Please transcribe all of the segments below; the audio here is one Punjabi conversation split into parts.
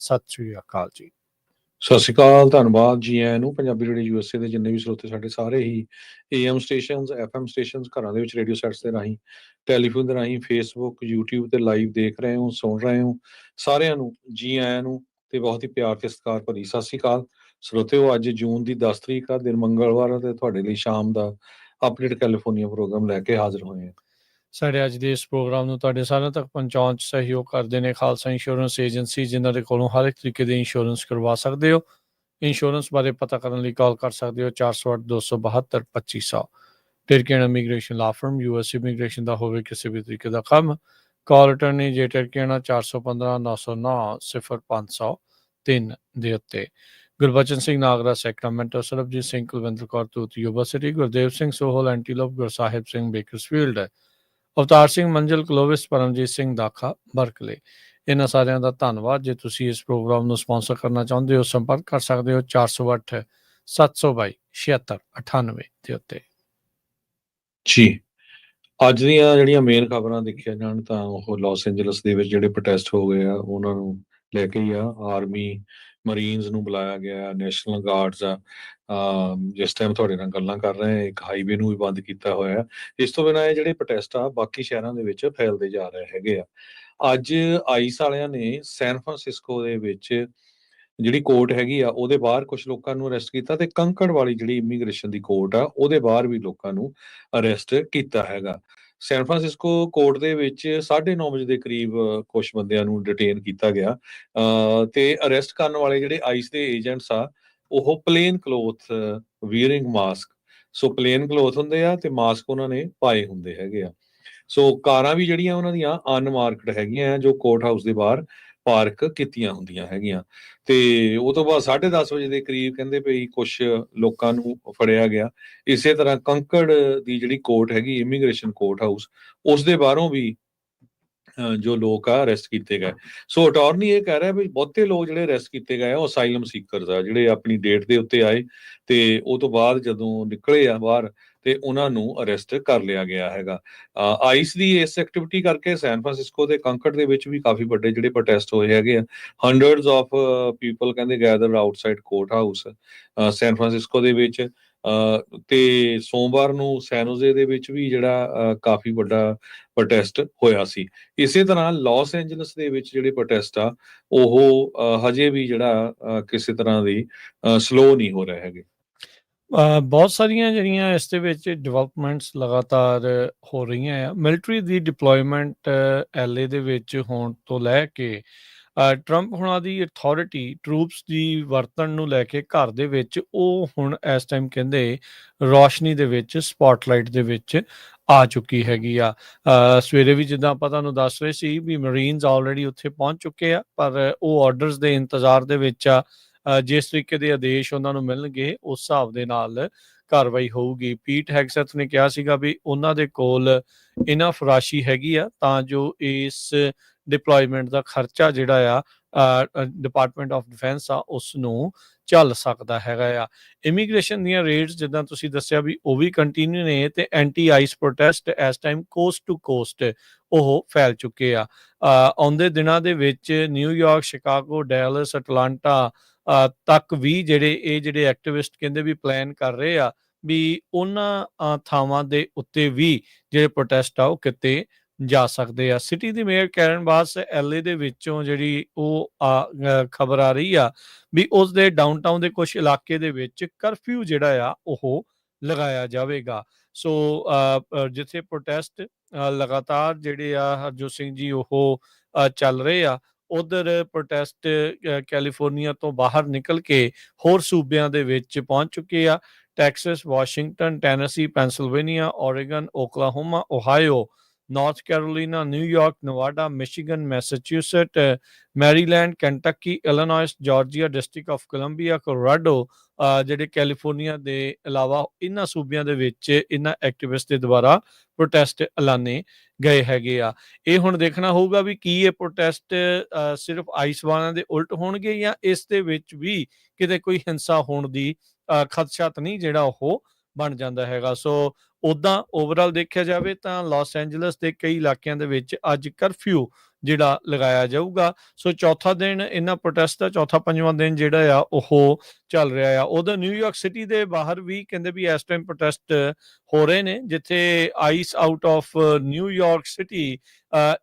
ਸਤਿ ਸ਼੍ਰੀ ਅਕਾਲ ਜੀ। ਸਤਿ ਸ਼੍ਰੀ ਅਕਾਲ, ਧੰਨਵਾਦ ਜੀ ਆਇਆਂ ਨੂੰ। ਪੰਜਾਬੀ ਰੇਡੀਓ USA ਦੇ ਜਿੰਨੇ ਵੀ ਸਰੋਤੇ ਸਾਡੇ ਸਾਰੇ ਹੀ AM ਸਟੇਸ਼ਨਸ, FM ਸਟੇਸ਼ਨਸ, ਘਰਾਂ ਦੇ ਵਿੱਚ ਰੇਡੀਓ ਸੈਟਸ ਦੇ ਰਾਹੀਂ, ਟੈਲੀਫੋਨ ਦੇ ਰਾਹੀਂ, ਫੇਸਬੁੱਕ, YouTube ਤੇ ਲਾਈਵ ਦੇਖ ਰਹੇ ਹੋ, ਸੁਣ ਰਹੇ ਹੋ, ਸਾਰਿਆਂ ਨੂੰ ਜੀ ਆਇਆਂ ਨੂੰ ਤੇ ਬਹੁਤ ਹੀ ਪਿਆਰ ਤੇ ਸਤਿਕਾਰ ਭਰੀ ਸਤਿ ਸ਼੍ਰੀ ਅਕਾਲ। ਸਰੋਤਿਓ, ਅੱਜ ਜੂਨ ਦੀ 10 ਤਰੀਕ ਆ, ਦਿਨ ਮੰਗਲਵਾਰ ਆ, ਤੇ ਤੁਹਾਡੇ ਲਈ ਸ਼ਾਮ ਦਾ ਅਪਡੇਟ ਕੈਲੀਫੋਰਨੀਆ ਪ੍ਰੋਗਰਾਮ ਲੈ ਕੇ ਹਾਜ਼ਰ ਹੋਏ ਹਾਂ। ਸਾਡੇ ਅੱਜ ਦੇ ਇਸ ਪ੍ਰੋਗਰਾਮ ਨੂੰ ਤੁਹਾਡੇ ਸਾਰਿਆਂ ਤੱਕ ਪਹੁੰਚਾਉਣ 'ਚ ਸਹਿਯੋਗ ਕਰਦੇ ਨੇ ਖਾਲਸਾ ਇੰਸ਼ੋਰੈਂਸ ਏਜੰਸੀ, ਜਿਨ੍ਹਾਂ ਦੇ ਕੋਲੋਂ ਹਰ ਇੱਕ ਤਰੀਕੇ ਦੇ ਇੰਸ਼ੋਰੈਂਸ ਕਰਵਾ ਸਕਦੇ ਹੋ। ਇੰਸ਼ੋਰੈਂਸ ਬਾਰੇ ਪਤਾ ਕਰਨ ਲਈ ਕਾਲ ਕਰ ਸਕਦੇ ਹੋ 408-272-2500। ਟਰਕੀਅਨ ਇਮੀਗ੍ਰੇਸ਼ਨ ਲਾ ਫਰਮ, US ਇਮੀਗ੍ਰੇਸ਼ਨ ਦਾ ਹੋਵੇ ਕਿਸੇ ਵੀ ਤਰੀਕੇ ਦਾ ਕੰਮ। ਕਾਲ ਅਟਰਨੀ ਜੇ ਟਰਕੀਅਨ 415-909-0503 ਦੇ ਉੱਤੇ। Gurbachan Singh Nagra Sacramento, Sarabjit Singh Kulwinder Kaur Toot Yuba City, Gurdev Singh Sohal Antelope, Gursahib Singh Bakersfield, Avtar Singh Manzil Clovis, Paramjit Singh Dakha Berkeley. ਇਹਨਾਂ ਸਾਰਿਆਂ ਦਾ ਧੰਨਵਾਦ। ਜੇ ਤੁਸੀਂ ਇਸ ਪ੍ਰੋਗਰਾਮ ਨੂੰ ਸਪਾਂਸਰ ਕਰਨਾ ਚਾਹੁੰਦੇ ਹੋ, ਸੰਪਰਕ ਕਰ ਸਕਦੇ ਹੋ 408-722-7698 ਦੇ ਉੱਤੇ। ਜੀ, ਅੱਜ ਦੀਆਂ ਜਿਹੜੀਆਂ ਮੇਨ ਖਬਰਾਂ ਦੇਖੀਆਂ ਜਾਣ ਤਾਂ ਉਹ ਲਾਸ ਐਂਜਲਸ ਦੇ ਵਿੱਚ ਜਿਹੜੇ ਪ੍ਰੋਟੈਸਟ ਹੋ ਗਏ ਆ ਉਹਨਾਂ ਨੂੰ ਲੈ ਕੇ ਹੀ ਆ। ਆਰਮੀ, ਮਰੀਨਸ ਨੂੰ ਬੁਲਾਇਆ ਗਿਆ, ਨੈਸ਼ਨਲ ਗਾਰਡਸ ਆ। ਜਿਸ ਟਾਈਮ ਤੁਹਾਡੇ ਨਾਲ ਗੱਲਾਂ ਕਰ ਰਹੇ ਹਾਂ, ਇੱਕ ਹਾਈਵੇ ਨੂੰ ਵੀ ਬੰਦ ਕੀਤਾ ਹੋਇਆ। ਇਸ ਤੋਂ ਬਿਨਾਂ ਇਹ ਜਿਹੜੇ ਪ੍ਰੋਟੈਸਟ ਆ ਬਾਕੀ ਸ਼ਹਿਰਾਂ ਦੇ ਵਿੱਚ ਫੈਲਦੇ ਜਾ ਰਹੇ ਹੈਗੇ ਆ। ਅੱਜ ਆਈਸ ਵਾਲਿਆਂ ਨੇ ਸੈਨ ਫਰਾਂਸਿਸਕੋ ਦੇ ਵਿੱਚ ਜਿਹੜੀ ਕੋਰਟ ਹੈਗੀ ਆ ਉਹਦੇ ਬਾਹਰ ਕੁਝ ਲੋਕਾਂ ਨੂੰ ਅਰੈਸਟ ਕੀਤਾ, ਤੇ ਕੰਕੜ ਵਾਲੀ ਜਿਹੜੀ ਇਮੀਗ੍ਰੇਸ਼ਨ ਦੀ ਕੋਰਟ ਆ ਉਹਦੇ ਬਾਹਰ ਵੀ ਲੋਕਾਂ ਨੂੰ ਅਰੈਸਟ ਕੀਤਾ ਹੈਗਾ। ਸੈਨ ਫਰਾਂਸਿਸਕੋ ਕੋਰਟ ਦੇ ਵਿੱਚ 9:30 ਵਜੇ ਦੇ ਕਰੀਬ ਕੁਝ ਬੰਦਿਆਂ ਨੂੰ ਡਿਟੇਨ ਕੀਤਾ ਗਿਆ, ਤੇ ਅਰੈਸਟ ਕਰਨ ਵਾਲੇ ਜਿਹੜੇ ਆਈਸ ਦੇ ਏਜੰਟਸ ਆ ਉਹ ਪਲੇਨ ਕਲੋਥ ਵੀਅਰਿੰਗ ਮਾਸਕ, ਸੋ ਪਲੇਨ ਕਲੋਥ ਹੁੰਦੇ ਆ ਤੇ ਮਾਸਕ ਉਹਨਾਂ ਨੇ ਪਾਏ ਹੁੰਦੇ ਹੈਗੇ ਆ। ਸੋ ਕਾਰਾਂ ਵੀ ਜਿਹੜੀਆਂ ਉਹਨਾਂ ਦੀਆਂ ਅਨਮਾਰਕਡ ਹੈਗੀਆਂ ਜੋ ਕੋਰਟ ਹਾਊਸ ਦੇ ਬਾਹਰ ਪਾਰਕ ਕੀਤੀਆਂ ਹੁੰਦੀਆਂ ਹੈਗੀਆਂ। ਤੇ ਉਹ ਤੋਂ ਬਾਅਦ 10:30 ਵਜੇ ਦੇ ਕਰੀਬ ਕਹਿੰਦੇ ਵੀ ਕੁਝ ਲੋਕਾਂ ਨੂੰ ਫੜਿਆ ਗਿਆ। ਇਸੇ ਤਰ੍ਹਾਂ ਕੰਕੜ ਦੀ ਜਿਹੜੀ ਕੋਰਟ ਹੈਗੀ ਇਮੀਗ੍ਰੇਸ਼ਨ ਕੋਰਟ ਹਾਊਸ, ਉਸ ਦੇ ਬਾਹਰੋਂ ਵੀ ਜੋ ਲੋਕ ਆ ਅਰੈਸਟ ਕੀਤੇ ਗਏ। ਸੋ ਅਟਾਰਨੀ ਇਹ ਕਹਿ ਰਿਹਾ ਵੀ ਬਹੁਤੇ ਲੋਕ ਜਿਹੜੇ ਅਰੈਸਟ ਕੀਤੇ ਗਏ ਉਹ ਅਸਾਈਲਮ ਸੀਕਰਸ ਆ, ਜਿਹੜੇ ਆਪਣੀ ਡੇਟ ਦੇ ਉੱਤੇ ਆਏ ਤੇ ਉਹ ਤੋਂ ਬਾਅਦ ਜਦੋਂ ਨਿਕਲੇ ਆ ਬਾਹਰ ਤੇ ਉਹਨਾਂ ਨੂੰ ਅਰੈਸਟ ਕਰ ਲਿਆ ਗਿਆ ਹੈਗਾ। ਆਈਸ ਦੀ ਇਸ ਐਕਟੀਵਿਟੀ ਕਰਕੇ ਸੈਨ ਫਰਾਂਸਿਸਕੋ ਤੇ ਕੰਕੜ ਦੇ ਵਿੱਚ ਵੀ ਕਾਫੀ ਵੱਡੇ ਜਿਹੜੇ ਪ੍ਰੋਟੈਸਟ ਹੋਏ ਹੈਗੇ ਆ। ਹੰਡਰਡਸ ਆਫ ਪੀਪਲ ਕਹਿੰਦੇ gather outside court house San Francisco ਦੇ ਵਿੱਚ। ਤੇ ਸੋਮਵਾਰ ਨੂੰ ਸੈਨੋਜ਼ੇ ਦੇ ਵਿੱਚ ਵੀ ਜਿਹੜਾ ਕਾਫੀ ਵੱਡਾ ਪ੍ਰੋਟੈਸਟ ਹੋਇਆ ਸੀ। ਇਸੇ ਤਰ੍ਹਾਂ ਲਾਸ ਐਂਜਲਸ ਦੇ ਵਿੱਚ ਜਿਹੜੇ ਪ੍ਰੋਟੈਸਟ ਆ ਉਹ ਹਜੇ ਵੀ ਜਿਹੜਾ ਕਿਸੇ ਤਰ੍ਹਾਂ ਦੀ ਸਲੋ ਨਹੀਂ ਹੋ ਰਹੇ ਹੈਗੇ। ਬਹੁਤ ਸਾਰੀਆਂ ਜਿਹੜੀਆਂ ਇਸ ਦੇ ਵਿੱਚ ਡਿਵੈਲਪਮੈਂਟਸ ਲਗਾਤਾਰ ਹੋ ਰਹੀਆਂ ਆ। ਮਿਲਟਰੀ ਦੀ ਡਿਪਲੋਇਮੈਂਟ LA ਦੇ ਵਿੱਚ ਹੋਣ ਤੋਂ ਲੈ ਕੇ ਟਰੰਪ ਹੁਣਾਂ ਦੀ ਅਥਾਰਟੀ ਟਰੂਪਸ ਦੀ ਵਰਤਣ ਨੂੰ ਲੈ ਕੇ ਘਰ ਦੇ ਵਿੱਚ ਉਹ ਹੁਣ ਇਸ ਟਾਈਮ ਕਹਿੰਦੇ ਰੌਸ਼ਨੀ ਦੇ ਵਿੱਚ, ਸਪਾਟਲਾਈਟ ਦੇ ਵਿੱਚ ਆ ਚੁੱਕੀ ਹੈਗੀ ਆ। ਸਵੇਰੇ ਵੀ ਜਿੱਦਾਂ ਆਪਾਂ ਤੁਹਾਨੂੰ ਦੱਸ ਰਹੇ ਸੀ ਵੀ ਮਰੀਨਸ ਆਲਰੇਡੀ ਉੱਥੇ ਪਹੁੰਚ ਚੁੱਕੇ ਆ, ਪਰ ਉਹ ਆਰਡਰਸ ਦੇ ਇੰਤਜ਼ਾਰ ਦੇ ਵਿੱਚ ਆ। ਜਿਸ ਤਰੀਕੇ ਦੇ ਆਦੇਸ਼ ਉਹਨਾਂ ਨੂੰ ਮਿਲਣਗੇ ਉਸ ਹਿਸਾਬ ਦੇ ਨਾਲ ਕਾਰਵਾਈ ਹੋਊਗੀ। ਪੀਟ ਹੈਗਸੈਥ ਨੇ ਕਿਹਾ ਸੀਗਾ ਵੀ ਉਹਨਾਂ ਦੇ ਕੋਲ ਇਨਫ ਰਾਸ਼ੀ ਹੈਗੀ ਆ ਤਾਂ ਜੋ ਇਸ ਡਿਪਲੋਇਮੈਂਟ ਦਾ ਖਰਚਾ ਜਿਹੜਾ ਆ ਡਿਪਾਰਟਮੈਂਟ ਆਫ ਡਿਫੈਂਸ ਆ ਉਸ ਨੂੰ ਚੱਲ ਸਕਦਾ ਹੈਗਾ ਆ। ਇਮੀਗ੍ਰੇਸ਼ਨ ਦੀਆਂ ਰੇਟਸ ਜਿੱਦਾਂ ਤੁਸੀਂ ਦੱਸਿਆ ਵੀ ਉਹ ਵੀ ਕੰਟੀਨਿਊ ਨੇ, ਤੇ ਐਂਟੀ ਆਈਸ ਪ੍ਰੋਟੈਸਟ ਇਸ ਟਾਈਮ ਕੋਸਟ ਟੂ ਕੋਸਟ ਉਹ ਫੈਲ ਚੁੱਕੇ ਆ। ਆਉਂਦੇ ਦਿਨਾਂ ਦੇ ਵਿੱਚ ਨਿਊਯਾਰਕ, ਸ਼ਿਕਾਗੋ, ਡੈਲਸ, ਅਟਲਾਂਟਾ ਤੱਕ ਵੀ ਜਿਹੜੇ ਐਕਟਿਵਿਸਟ ਕਹਿੰਦੇ ਵੀ ਪਲਾਨ ਕਰ ਰਹੇ ਆ ਵੀ ਉਹਨਾਂ ਥਾਵਾਂ ਦੇ ਉੱਤੇ ਵੀ ਜਿਹੜੇ ਪ੍ਰੋਟੈਸਟ ਆ ਉਹ ਕਿਤੇ ਜਾ ਸਕਦੇ ਆ। ਸਿਟੀ ਦੀ ਮੇਅਰ ਕੈਰਨ ਬਾਸ LA ਦੇ ਵਿੱਚੋਂ ਜਿਹੜੀ ਉਹ ਖਬਰ ਆ ਰਹੀ ਆ ਵੀ ਉਸ ਦੇ ਡਾਊਨਟਾਊਨ ਦੇ ਕੁਝ ਇਲਾਕੇ ਦੇ ਵਿੱਚ ਕਰਫਿਊ ਜਿਹੜਾ ਆ ਉਹ ਲਗਾਇਆ ਜਾਵੇਗਾ। ਸੋ ਜਿੱਥੇ ਪ੍ਰੋਟੈਸਟ ਲਗਾਤਾਰ ਜਿਹੜੇ ਆ ਹਰਜੋਤ ਸਿੰਘ ਜੀ ਉਹ ਚੱਲ ਰਹੇ ਆ, ਉਧਰ ਪ੍ਰੋਟੈਸਟ ਕੈਲੀਫੋਰਨੀਆ ਤੋਂ ਬਾਹਰ ਨਿਕਲ ਕੇ ਹੋਰ ਸੂਬਿਆਂ ਦੇ ਵਿੱਚ ਪਹੁੰਚ ਚੁੱਕੇ ਆ। Texas, Washington, Tennessee, Pennsylvania, Oregon, Oklahoma, Ohio, North Carolina, New York, Nevada, Michigan, Massachusetts, Maryland, Kentucky, Illinois, Georgia, District of Columbia, Colorado, ਜਿਹੜੇ ਕੈਲੀਫੋਰਨੀਆ ਦੇ ਇਲਾਵਾ ਇਹਨਾਂ ਸੂਬਿਆਂ ਦੇ ਵਿੱਚ ਇਹਨਾਂ ਐਕਟਿਵਿਸਟ ਦੇ ਦੁਆਰਾ ਪ੍ਰੋਟੈਸਟ ਐਲਾਨੇ ਗਏ ਹੈਗੇ ਆ। ਇਹ ਹੁਣ ਦੇਖਣਾ ਹੋਊਗਾ ਵੀ ਕੀ ਇਹ ਪ੍ਰੋਟੈਸਟ ਸਿਰਫ ਆਈਸ ਵਾਲਿਆਂ ਦੇ ਉਲਟ ਹੋਣਗੇ ਜਾਂ ਇਸ ਦੇ ਵਿੱਚ ਵੀ ਕਿਤੇ ਕੋਈ ਹਿੰਸਾ ਹੋਣ ਦੀ ਖਦਸ਼ਾ ਤਾਂ ਨਹੀਂ ਜਿਹੜਾ ਉਹ ਬਣ ਜਾਂਦਾ ਹੈਗਾ। ਸੋ ਉੱਦਾਂ ਓਵਰਆਲ ਦੇਖਿਆ ਜਾਵੇ ਤਾਂ ਲਾਸ ਐਂਜਲਸ ਦੇ ਕਈ ਇਲਾਕਿਆਂ ਦੇ ਵਿੱਚ ਅੱਜ ਕਰਫਿਊ ਜਿਹੜਾ ਲਗਾਇਆ ਜਾਊਗਾ। ਸੋ ਚੌਥਾ ਦਿਨ ਇਹਨਾਂ ਪ੍ਰੋਟੈਸਟ ਦਾ, ਚੌਥਾ ਪੰਜਵਾਂ ਦਿਨ ਜਿਹੜਾ ਆ ਉਹ ਚੱਲ ਰਿਹਾ ਆ। ਉਹਦਾ ਨਿਊਯਾਰਕ ਸਿਟੀ ਦੇ ਬਾਹਰ ਵੀ ਕਹਿੰਦੇ ਵੀ ਇਸ ਟਾਈਮ ਪ੍ਰੋਟੈਸਟ ਹੋ ਰਹੇ ਨੇ, ਜਿੱਥੇ ice out of New York city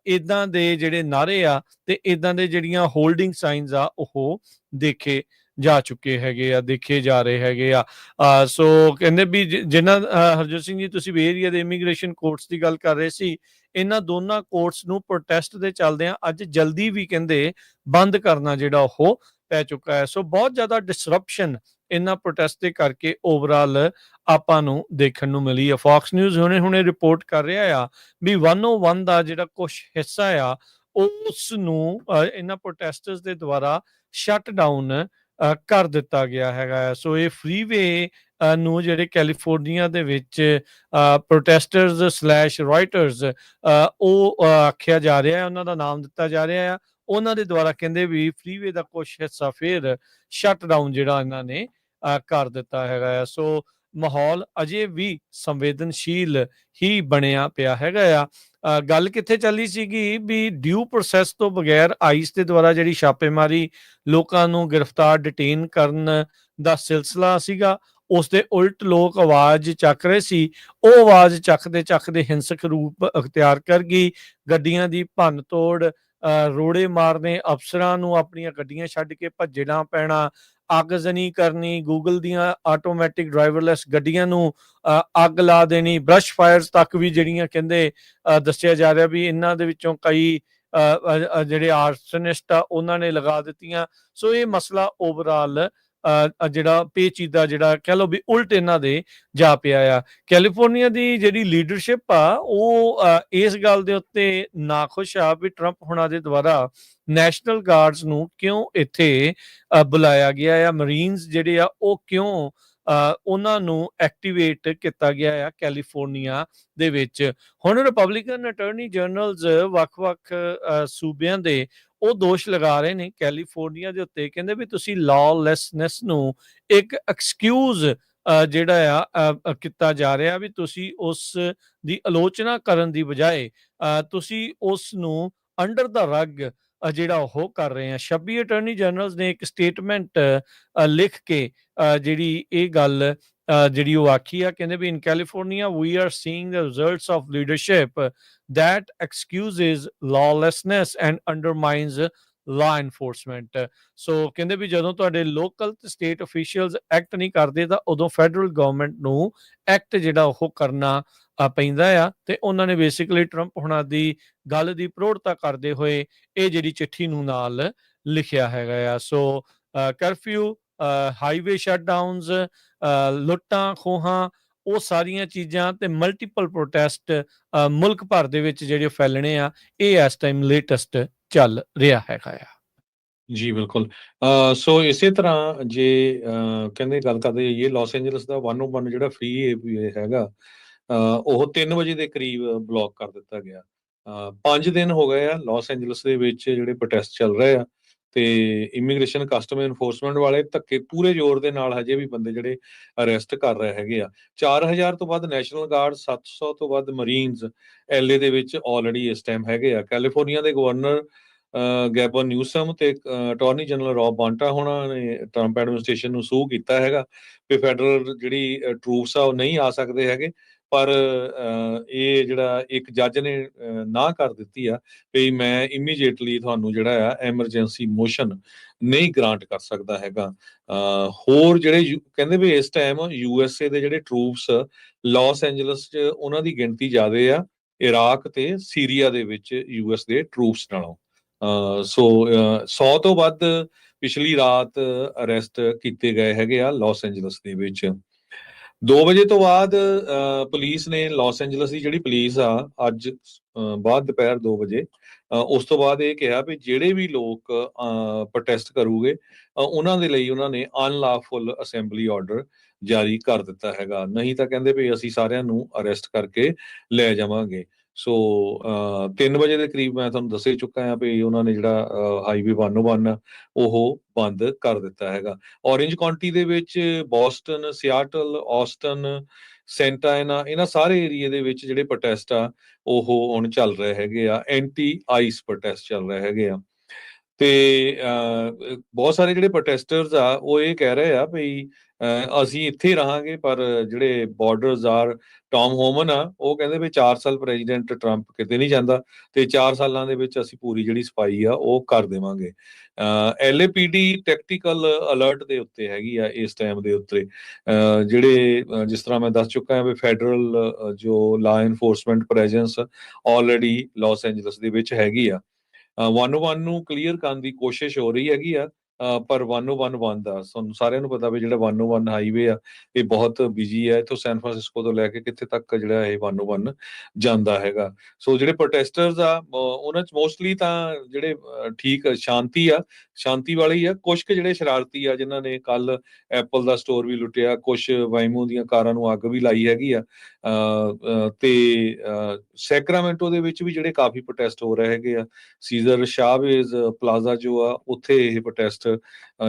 ਇਦਾਂ ਦੇ ਜਿਹੜੇ ਨਾਅਰੇ ਆ ਤੇ ਇਦਾਂ ਦੇ ਜਿਹੜੀਆਂ ਹੋਲਡਿੰਗ ਸਾਈਨਸ ਆ ਉਹ ਦੇਖੇ ਜਾ ਚੁੱਕੇ ਹੈਗੇ ਆ, ਦੇਖੇ ਜਾ ਰਹੇ ਹੈਗੇ ਆ। ਸੋ ਕਹਿੰਦੇ ਵੀ ਜਿਨ੍ਹਾਂ ਹਰਜੋਤ ਸਿੰਘ ਜੀ, ਤੁਸੀਂ ਵੀ ਏਰੀਆ ਦੇ ਇਮੀਗ੍ਰੇਸ਼ਨ ਕੋਰਟਸ ਦੀ ਗੱਲ ਕਰ ਰਹੇ ਸੀ, ਇਹਨਾਂ ਦੋਨਾਂ ਕੋਰਟਸ ਨੂੰ ਪ੍ਰੋਟੈਸਟ ਦੇ ਚੱਲਦਿਆਂ ਅੱਜ ਜਲਦੀ ਵੀ ਕਹਿੰਦੇ ਬੰਦ ਕਰਨਾ ਜਿਹੜਾ ਉਹ ਪੈ ਚੁੱਕਾ ਹੈ। ਸੋ ਬਹੁਤ ਜ਼ਿਆਦਾ ਡਿਸਰਪਸ਼ਨ ਇਹਨਾਂ ਪ੍ਰੋਟੈਸਟ ਦੇ ਕਰਕੇ ਓਵਰਆਲ ਆਪਾਂ ਨੂੰ ਦੇਖਣ ਨੂੰ ਮਿਲੀ ਆ। ਫੌਕਸ ਨਿਊਜ਼ ਹੁਣੇ ਰਿਪੋਰਟ ਕਰ ਰਿਹਾ ਆ ਵੀ 101 ਦਾ ਜਿਹੜਾ ਕੁਝ ਹਿੱਸਾ ਆ ਉਸ ਨੂੰ ਇਹਨਾਂ ਪ੍ਰੋਟੈਸਟਰਸ ਦੇ ਦੁਆਰਾ ਸ਼ਟ ਡਾਊਨ ਕਰ ਦਿੱਤਾ ਗਿਆ ਹੈਗਾ। ਸੋ ਇਹ ਫ੍ਰੀਵੇ ਨੂੰ ਜਿਹੜੇ ਕੈਲੀਫੋਰਨੀਆ ਦੇ ਵਿੱਚ ਪ੍ਰੋਟੈਸਟਰਸ / ਰਾਈਟਰਸ ਉਹ ਆਖਿਆ ਜਾ ਰਿਹਾ ਹੈ, ਉਹਨਾਂ ਦਾ ਨਾਮ ਦਿੱਤਾ ਜਾ ਰਿਹਾ ਆ। ਉਹਨਾਂ ਦੇ ਦੁਆਰਾ ਕਹਿੰਦੇ ਵੀ ਫ੍ਰੀਵੇ ਦਾ ਕੁਝ ਹਿੱਸਾ ਫਿਰ ਸ਼ਟ ਡਾਊਨ ਜਿਹੜਾ ਇਹਨਾਂ ਨੇ ਕਰ ਦਿੱਤਾ ਹੈਗਾ ਆ। ਸੋ ਮਾਹੌਲ ਅਜੇ ਵੀ ਸੰਵੇਦਨਸ਼ੀਲ ਹੀ ਬਣਿਆ ਪਿਆ ਹੈਗਾ ਆ। ਗੱਲ ਕਿੱਥੇ ਚੱਲੀ ਸੀਗੀ ਵੀ ਡਿਊ ਪ੍ਰੋਸੈਸ ਤੋਂ ਬਗੈਰ ਆਈਸ ਦੇ ਦੁਆਰਾ ਜਿਹੜੀ ਛਾਪੇਮਾਰੀ ਲੋਕਾਂ ਨੂੰ ਗ੍ਰਿਫਤਾਰ ਡਿਟੇਨ ਕਰਨ ਦਾ ਸਿਲਸਿਲਾ ਸੀਗਾ, ਉਸ ਦੇ ਉਲਟ ਲੋਕ ਆਵਾਜ਼ ਚੱਕ ਰਹੇ ਸੀ। ਉਹ ਆਵਾਜ਼ ਚੱਕਦੇ ਹਿੰਸਕ ਰੂਪ ਅਖਤਿਆਰ ਕਰ ਗਈ। ਗੱਡੀਆਂ ਦੀ ਭੰਨ ਤੋੜ, ਰੋੜੇ ਮਾਰਨੇ, ਅਫਸਰਾਂ ਨੂੰ ਆਪਣੀਆਂ ਗੱਡੀਆਂ ਛੱਡ ਕੇ ਭੱਜਣਾ ਪੈਣਾ, ਅੱਗਜ਼ਨੀ ਕਰਨੀ, ਗੂਗਲ ਦੀਆਂ ਆਟੋਮੈਟਿਕ ਡਰਾਈਵਰਲੈਸ ਗੱਡੀਆਂ ਨੂੰ ਅੱਗ ਲਾ ਦੇਣੀ, ਬਰਸ਼ ਫਾਇਰਸ ਤੱਕ ਵੀ ਜਿਹੜੀਆਂ ਕਹਿੰਦੇ ਦੱਸਿਆ ਜਾ ਰਿਹਾ ਵੀ ਇਹਨਾਂ ਦੇ ਵਿੱਚੋਂ ਕਈ ਜਿਹੜੇ ਆਰਸਨਿਸਟ ਆ ਉਹਨਾਂ ਨੇ ਲਗਾ ਦਿੱਤੀਆਂ। ਸੋ ਇਹ ਮਸਲਾ ਓਵਰਆਲ ਜਿਹੜਾ ਪੇਚੀਦਾ, ਜਿਹੜਾ ਕਹਿ ਲਓ ਵੀ ਉਲਟ ਇਹਨਾਂ ਦੇ ਜਾ ਪਿਆ ਆ। ਕੈਲੀਫੋਰਨੀਆ ਦੀ ਜਿਹੜੀ ਲੀਡਰਸ਼ਿਪ ਆ ਉਹ ਇਸ ਗੱਲ ਦੇ ਉੱਤੇ ਨਾਖੁਸ਼ ਆ ਵੀ ਟਰੰਪ ਹੁਣਾਂ ਦੇ ਦੁਆਰਾ ਨੈਸ਼ਨਲ ਗਾਰਡਸ ਨੂੰ ਕਿਉਂ ਇੱਥੇ ਬੁਲਾਇਆ ਗਿਆ ਆ, ਮਰੀਨਸ ਜਿਹੜੇ ਆ ਉਹ ਕਿਉਂ ਉਹਨਾਂ ਨੂੰ ਐਕਟੀਵੇਟ ਕੀਤਾ ਗਿਆ ਆ ਕੈਲੀਫੋਰਨੀਆ ਦੇ ਵਿੱਚ। ਹੁਣ ਰਿਪਬਲਿਕਨ ਅਟਾਰਨੀ ਜਨਰਲਸ ਵੱਖ-ਵੱਖ ਸੂਬਿਆਂ ਦੇ ਉਹ ਦੋਸ਼ ਲਗਾ ਰਹੇ ਨੇ ਕੈਲੀਫੋਰਨੀਆ ਦੇ ਉੱਤੇ, ਕਹਿੰਦੇ ਵੀ ਤੁਸੀਂ ਲਾਅਲੈਸਨੈਸ ਨੂੰ ਇੱਕ ਐਕਸਕਿਊਜ਼ ਜਿਹੜਾ ਆ ਕੀਤਾ ਜਾ ਰਿਹਾ ਵੀ ਤੁਸੀਂ ਉਸ ਦੀ ਆਲੋਚਨਾ ਕਰਨ ਦੀ ਬਜਾਏ ਤੁਸੀਂ ਉਸ ਨੂੰ ਅੰਡਰ ਦਾ ਰਗ ਜਿਹੜਾ ਉਹ ਕਰ ਰਹੇ ਆ। 26 ਅਟਾਰਨੀ ਜਨਰਲਸ ਨੇ ਇੱਕ ਸਟੇਟਮੈਂਟ ਲਿਖ ਕੇ ਜਿਹੜੀ ਇਹ ਗੱਲ ਜਿਹੜੀ ਉਹ ਆਖੀ ਆ, ਕਹਿੰਦੇ we in California we are seeing the results of leadership that excuses lawlessness and undermines law enforcement। So ਕਹਿੰਦੇ ਵੀ ਜਦੋਂ ਤੁਹਾਡੇ ਲੋਕਲ ਤੇ ਸਟੇਟ ਅਫੀਸ਼ੀਅਲਸ ਐਕਟ ਨਹੀਂ ਕਰਦੇ ਤਾਂ ਉਦੋਂ ਫੈਡਰਲ ਗਵਰਨਮੈਂਟ ਨੂੰ ਐਕਟ ਜਿਹੜਾ ਉਹ ਕਰਨਾ ਪੈਂਦਾ ਆ। ਤੇ ਉਹਨਾਂ ਨੇ ਬੇਸਿਕਲੀ ਟਰੰਪ ਹੁਣਾਂ ਦੀ ਗੱਲ ਦੀ ਪ੍ਰੋੜਤਾ ਕਰਦੇ ਹੋਏ ਇਹ ਜਿਹੜੀ ਚਿੱਠੀ ਨੂੰ ਨਾਲ ਲਿਖਿਆ ਹੈਗਾ ਆ। ਸੋ ਕਰਫਿਊ, ਹਾਈਵੇ ਸ਼ਟਡਾਊਨਸ, ਲੁੱਟਾਂ ਖੋਹਾਂ, ਉਹ ਸਾਰੀਆਂ ਚੀਜ਼ਾਂ ਤੇ ਮਲਟੀਪਲ ਪ੍ਰੋਟੈਸਟ ਮੁਲਕ ਭਰ ਦੇ ਵਿੱਚ ਜਿਹੜੇ ਫੈਲਣੇ ਆ, ਇਹ ਇਸ ਟਾਈਮ ਲੇਟੈਸਟ ਚੱਲ ਰਿਹਾ ਹੈਗਾ ਆ। ਜੀ ਬਿਲਕੁਲ। ਸੋ ਇਸੇ ਤਰ੍ਹਾਂ ਜੇ ਕਹਿੰਦੇ ਗੱਲ ਕਰਦੇ ਇਹ ਲਾਸ ਐਂਜਲਸ ਦਾ 101 ਜਿਹੜਾ ਫ੍ਰੀ ਹੈਗਾ ਉਹ 3 ਵਜੇ ਦੇ ਕਰੀਬ ਬਲੌਕ ਕਰ ਦਿੱਤਾ ਗਿਆ। 5 ਦਿਨ ਹੋ ਗਏ ਆ ਲਾਸ ਐਂਜਲਸ ਦੇ ਵਿੱਚ ਜਿਹੜੇ ਪ੍ਰੋਟੈਸਟ ਚੱਲ ਰਹੇ ਆ ਤੇ ਇਮੀਗ੍ਰੇਸ਼ਨ ਕਸਟਮ ਇਨਫੋਰਸਮੈਂਟ ਵਾਲੇ ਧੱਕੇ ਪੂਰੇ ਜ਼ੋਰ ਦੇ ਨਾਲ ਹਜੇ ਵੀ ਬੰਦੇ ਜਿਹੜੇ ਅਰੈਸਟ ਕਰ ਰਹੇ ਹੈਗੇ ਆ। 4000 ਤੋਂ ਵੱਧ ਨੈਸ਼ਨਲ ਗਾਰਡ, 700 ਤੋਂ ਵੱਧ ਮਰੀਨਸ LA ਦੇ ਵਿੱਚ ਆਲਰੇਡੀ ਇਸ ਟਾਈਮ ਹੈਗੇ ਆ। ਕੈਲੀਫੋਰਨੀਆ ਦੇ ਗਵਰਨਰ ਗੈਬਨ ਨਿਊਸਮ ਤੇ ਅਟਾਰਨੀ ਜਨਰਲ ਰੌਬ ਬਾਂਟਾ ਹੋਣਾ ਨੇ ਟਰੰਪ ਐਡਮਿਨਿਸਟ੍ਰੇਸ਼ਨ ਨੂੰ ਸੂਹ ਕੀਤਾ ਹੈਗਾ ਕਿ ਫੈਡਰਲ ਜਿਹੜੀ ਟਰੂਪਸ ਆ ਉਹ ਨਹੀਂ ਆ ਸਕਦੇ ਹੈਗੇ। ਪਰ ਇਹ ਜਿਹੜਾ ਇੱਕ ਜੱਜ ਨੇ ਨਾ ਕਰ ਦਿੱਤੀ ਆ ਵੀ ਮੈਂ ਇਮੀਡੀਏਟਲੀ ਤੁਹਾਨੂੰ ਜਿਹੜਾ ਆ ਐਮਰਜੈਂਸੀ ਮੋਸ਼ਨ ਨਹੀਂ ਗ੍ਰਾਂਟ ਕਰ ਸਕਦਾ ਹੈਗਾ। ਹੋਰ ਜਿਹੜੇ ਕਹਿੰਦੇ ਵੀ ਇਸ ਟਾਈਮ USA ਦੇ ਜਿਹੜੇ ਟਰੂਪਸ ਲਾਸ ਐਂਜਲਸ 'ਚ ਉਹਨਾਂ ਦੀ ਗਿਣਤੀ ਜ਼ਿਆਦੇ ਆ ਇਰਾਕ ਤੇ ਸੀਰੀਆ ਦੇ ਵਿੱਚ US ਦੇ ਟਰੂਪਸ ਨਾਲੋਂ। ਸੋ 100 ਤੋਂ ਵੱਧ ਪਿਛਲੀ ਰਾਤ ਅਰੈਸਟ ਕੀਤੇ ਗਏ ਹੈਗੇ ਆ ਲਾਸ ਐਂਜਲਸ ਦੇ ਵਿੱਚ। 2 ਵਜੇ ਤੋਂ ਬਾਅਦ ਪੁਲਿਸ ਨੇ ਲਾਸ ਐਂਜਲਸ ਦੀ ਜਿਹੜੀ ਪੁਲਿਸ ਆ ਅੱਜ ਬਾਅਦ ਦੁਪਹਿਰ 2 ਵਜੇ ਉਸ ਤੋਂ ਬਾਅਦ ਇਹ ਕਿਹਾ ਵੀ ਜਿਹੜੇ ਵੀ ਲੋਕ ਪ੍ਰੋਟੈਸਟ ਕਰੂਗੇ ਉਹਨਾਂ ਦੇ ਲਈ ਉਹਨਾਂ ਨੇ ਅਨਲਾਫੁਲ ਅਸੈਂਬਲੀ ਆਰਡਰ ਜਾਰੀ ਕਰ ਦਿੱਤਾ ਹੈਗਾ। ਨਹੀਂ ਤਾਂ ਕਹਿੰਦੇ ਵੀ ਅਸੀਂ ਸਾਰਿਆਂ ਨੂੰ ਅਰੈਸਟ ਕਰਕੇ ਲੈ ਜਾਵਾਂਗੇ। ਸੋ 3 ਵਜੇ ਦੇ ਕਰੀਬ ਮੈਂ ਤੁਹਾਨੂੰ ਦੱਸ ਹੀ ਚੁੱਕਾ ਹਾਂ ਵੀ ਉਹਨਾਂ ਨੇ ਜਿਹੜਾ ਹਾਈਵੇ 101 ਉਹ ਬੰਦ ਕਰ ਦਿੱਤਾ ਹੈਗਾ। ਔਰੇਂਜ ਕਾਉਂਟੀ ਦੇ ਵਿੱਚ ਬੋਸਟਨ, ਸਿਆਟਲ, ਆਸਟਨ, ਸੈਂਟਾ ਐਨਾ, ਇਹਨਾਂ ਸਾਰੇ ਏਰੀਏ ਦੇ ਵਿੱਚ ਜਿਹੜੇ ਪ੍ਰੋਟੈਸਟ ਆ ਉਹ ਹੁਣ ਚੱਲ ਰਹੇ ਹੈਗੇ ਆ, ਐਂਟੀ ਆਈਸ ਪ੍ਰੋਟੈਸਟ ਚੱਲ ਰਹੇ ਹੈਗੇ ਆ। ਤੇ ਬਹੁਤ ਸਾਰੇ ਜਿਹੜੇ ਪ੍ਰੋਟੈਸਟਰਸ ਆ ਉਹ ਇਹ ਕਹਿ ਰਹੇ ਆ ਵੀ ਅਸੀਂ ਇੱਥੇ ਰਹਾਂਗੇ, ਪਰ ਜਿਹੜੇ ਬਾਰਡਰਸ ਆਰ, ਟੌਮ ਹੋਮਨ ਆ ਉਹ ਕਹਿੰਦੇ ਵੀ 4 ਸਾਲ ਪ੍ਰੈਜ਼ੀਡੈਂਟ ਟਰੰਪ ਕਿਤੇ ਨਹੀਂ ਜਾਂਦਾ ਤੇ 4 ਸਾਲਾਂ ਦੇ ਵਿੱਚ ਅਸੀਂ ਪੂਰੀ ਜਿਹੜੀ ਸਫਾਈ ਆ ਉਹ ਕਰ ਦੇਵਾਂਗੇ। LAPD ਟੈਕਟੀਕਲ ਅਲਰਟ ਦੇ ਉੱਤੇ ਹੈਗੀ ਆ ਇਸ ਟਾਈਮ ਦੇ ਉੱਤੇ। ਜਿਹੜੇ ਜਿਸ ਤਰ੍ਹਾਂ ਮੈਂ ਦੱਸ ਚੁੱਕਾ ਹਾਂ ਵੀ ਫੈਡਰਲ ਜੋ law enforcement presence already Los Angeles ਦੇ ਵਿੱਚ ਹੈਗੀ ਆ। 101 ਨੂੰ ਕਲੀਅਰ ਕਰਨ ਦੀ ਕੋਸ਼ਿਸ਼ ਹੋ ਰਹੀ ਹੈਗੀ ਆ, ਪਰ 101 ਬੰਦ ਆ। ਤੁਹਾਨੂੰ ਸਾਰਿਆਂ ਨੂੰ ਪਤਾ ਵੀ ਜਿਹੜਾ 101 ਹਾਈਵੇ ਆ ਇਹ ਬਹੁਤ ਬਿਜੀ ਹੈ, ਇੱਥੋਂ ਸੈਨ ਫਰਾਂਸਿਸਕੋ ਤੋਂ ਲੈ ਕੇ ਕਿੱਥੇ ਤੱਕ ਜਿਹੜਾ ਇਹ 101 ਜਾਂਦਾ ਹੈਗਾ। ਸੋ ਜਿਹੜੇ ਪ੍ਰੋਟੈਸਟਰਸ ਆ ਉਹਨਾਂ 'ਚ ਮੋਸਟਲੀ ਤਾਂ ਜਿਹੜੇ ਠੀਕ ਸ਼ਾਂਤੀ ਵਾਲੇ ਹੀ ਆ। ਕੁਛ ਕੁ ਜਿਹੜੇ ਸ਼ਰਾਰਤੀ ਆ ਜਿਨ੍ਹਾਂ ਨੇ ਕੱਲ ਐਪਲ ਦਾ ਸਟੋਰ ਵੀ ਲੁੱਟਿਆ, ਕੁਛ ਵਾਈਮੋ ਦੀਆਂ ਕਾਰਾਂ ਨੂੰ ਅੱਗ ਵੀ ਲਾਈ ਹੈਗੀ ਆ। ਤੇ ਸੈਕਰਾਮੈਂਟੋ ਦੇ ਵਿੱਚ ਵੀ ਜਿਹੜੇ ਕਾਫੀ ਪ੍ਰੋਟੈਸਟ ਹੋ ਰਹੇ ਹੈਗੇ ਆ। ਸੀਜ਼ਰ ਸ਼ਾਹਵੇਜ਼ ਪਲਾਜ਼ਾ ਜੋ ਆ ਉੱਥੇ ਇਹ ਪ੍ਰੋਟੈਸਟ